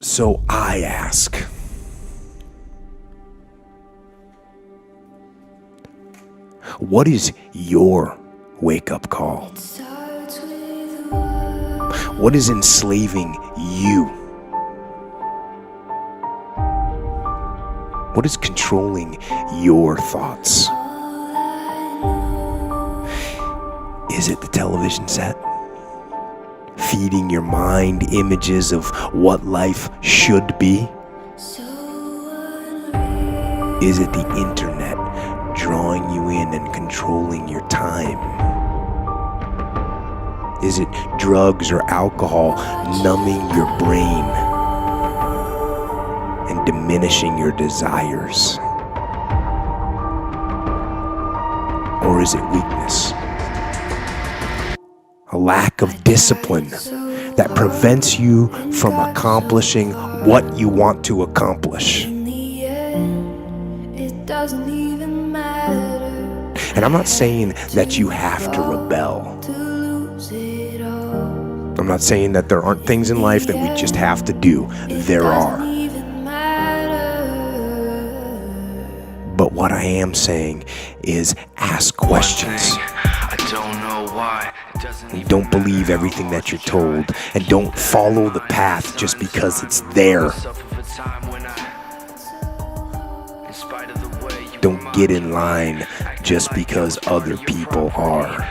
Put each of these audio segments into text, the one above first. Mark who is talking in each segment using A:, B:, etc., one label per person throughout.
A: So I ask, what is your wake-up call? What is enslaving you? What is controlling your thoughts? Is it the television set? Feeding your mind images of what life should be? Is it the internet drawing you in and controlling your time? Is it drugs or alcohol numbing your brain and diminishing your desires? Or is it weakness? A lack of discipline that prevents you from accomplishing what you want to accomplish. And I'm not saying that you have to rebel. I'm not saying that there aren't things in life that we just have to do. There are. But what I am saying is ask questions. Don't believe everything that you're told, and don't follow the path just because it's there. Don't get in line just because other people are.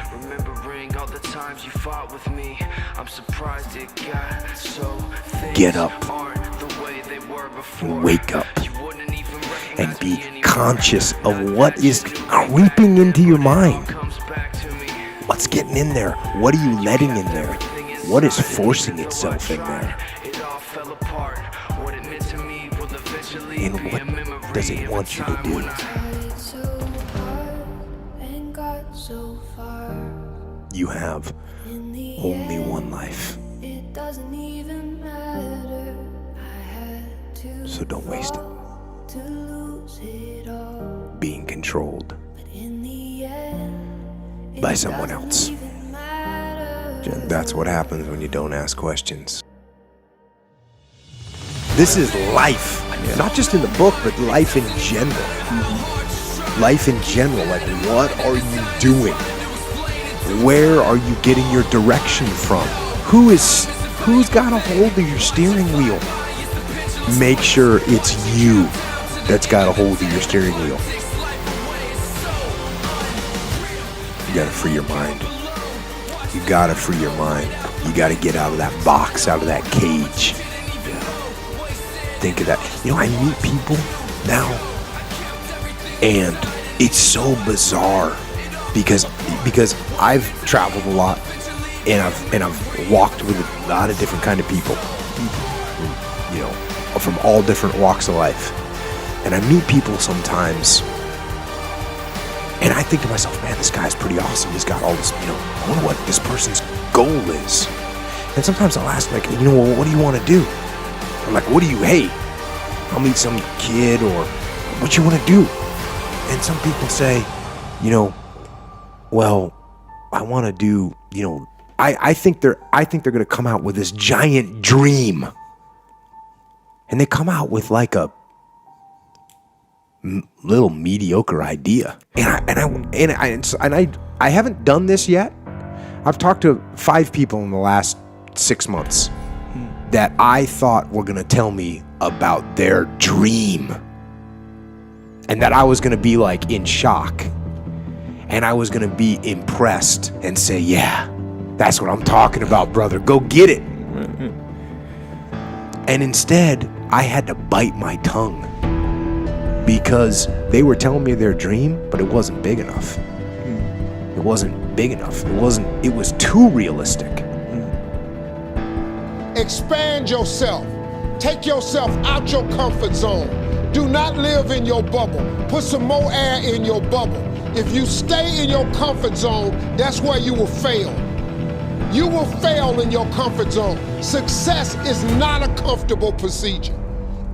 A: Get up, wake up, and be conscious of what is creeping into your mind. What's getting in there? What are you letting in there? What is forcing itself in there? And what does it want you to do? You have only one life. So don't waste it being controlled by someone else. That's what happens when you don't ask questions. This is life, not just in the book, but life in general. Life in general, like what are you doing? Where are you getting your direction from? Who's got a hold of your steering wheel? Make sure it's you that's got a hold of your steering wheel. You gotta free your mind. You gotta free your mind. You gotta get out of that box, out of that cage. Think of that. You know, I meet people now, and it's so bizarre because I've traveled a lot, and I've walked with a lot of different kind of people, you know, from all different walks of life. And I meet people sometimes, and I think to myself, man, this guy's pretty awesome. He's got all this, you know, I wonder what this person's goal is. And sometimes I'll ask, like, you know, well, what do you want to do? I'm like, what do you hate? I'll meet some kid, or what you want to do? And some people say, you know, well, I want to do, you know, I think they're going to come out with this giant dream. And they come out with like a little mediocre idea. And I haven't done this yet. I've talked to 5 people in the last 6 months that I thought were going to tell me about their dream, and that I was going to be like in shock, and I was going to be impressed and say, yeah, that's what I'm talking about, brother. Go get it. And instead, I had to bite my tongue because they were telling me their dream, but it wasn't big enough. It wasn't big enough. It was too realistic.
B: Expand yourself. Take yourself out your comfort zone. Do not live in your bubble. Put some more air in your bubble. If you stay in your comfort zone, that's where you will fail. You will fail in your comfort zone. Success is not a comfortable procedure.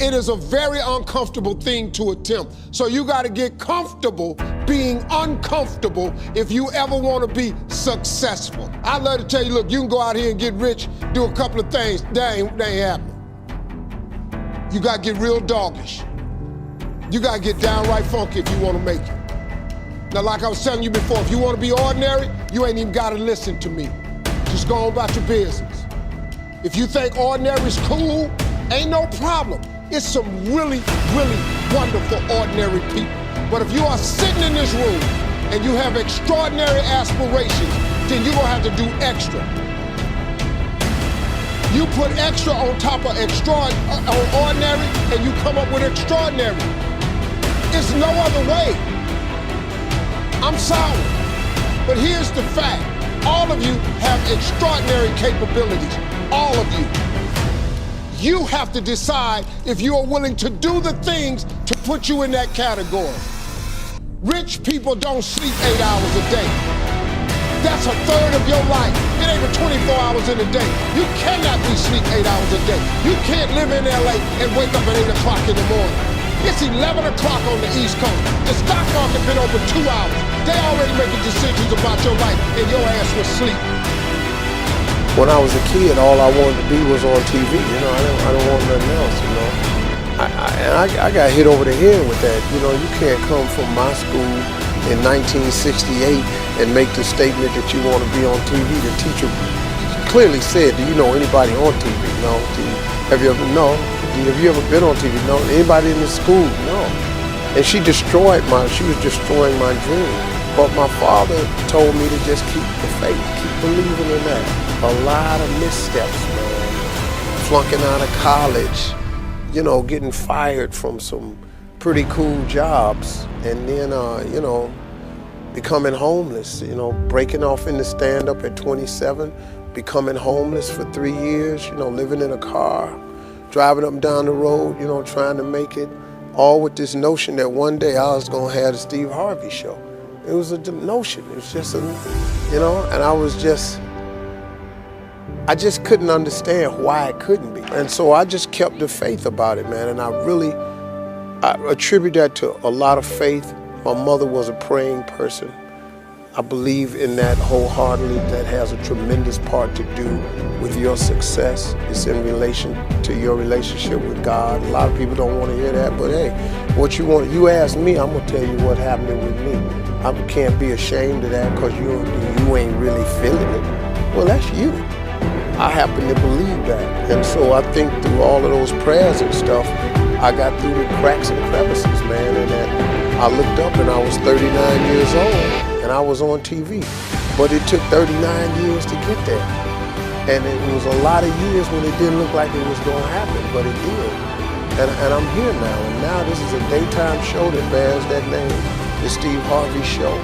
B: It is a very uncomfortable thing to attempt. So you got to get comfortable being uncomfortable if you ever want to be successful. I'd love to tell you, look, you can go out here and get rich, do a couple of things. That ain't happening. You gotta get real doggish. You gotta get downright funky if you wanna make it. Now, like I was telling you before, if you wanna be ordinary, you ain't even gotta listen to me. Just go on about your business. If you think ordinary is cool, ain't no problem. It's some really, really wonderful ordinary people. But if you are sitting in this room and you have extraordinary aspirations, then you're gonna have to do extra. You put extra on top of ordinary and you come up with extraordinary. It's no other way. I'm sorry, but here's the fact. All of you have extraordinary capabilities, all of you. You have to decide if you are willing to do the things to put you in that category. Rich people don't sleep 8 hours a day. That's a third of your life. It ain't but 24 hours in a day. You cannot be sleep 8 hours a day. You can't live in LA and wake up at 8 o'clock in the morning. It's 11 o'clock on the East Coast. The stock market been open 2 hours. They already making decisions about your life and your ass was asleep.
C: When I was a kid, all I wanted to be was on TV. You know, I don't want nothing else, you know. I got hit over the head with that. You know, you can't come from my school in 1968 and make the statement that you want to be on TV. The teacher clearly said, do you know anybody on TV? No. Have you ever, no. Have you ever been on TV? No. Anybody in the school? No. And she was destroying my dream. But my father told me to just keep the faith, keep believing in that. A lot of missteps, man. Flunking out of college, you know, getting fired from some pretty cool jobs, and then, you know, becoming homeless, you know, breaking off into stand-up at 27, becoming homeless for 3 years, you know, living in a car, driving up and down the road, you know, trying to make it, all with this notion that one day I was gonna have the Steve Harvey show. It was a notion, it was just a, you know, and I just couldn't understand why it couldn't be. And so I just kept the faith about it, man, and I attribute that to a lot of faith. My mother was a praying person. I believe in that wholeheartedly. That has a tremendous part to do with your success. It's in relation to your relationship with God. A lot of people don't want to hear that, but hey, what you want, you ask me, I'm gonna tell you what happened with me. I can't be ashamed of that because you ain't really feeling it. Well, that's you. I happen to believe that. And so I think through all of those prayers and stuff, I got through the cracks and crevices, man, and that I looked up and I was 39 years old and I was on TV. But it took 39 years to get there. And it was a lot of years when it didn't look like it was gonna happen, but it did. And I'm here now, and now this is a daytime show that bears that name, the Steve Harvey Show.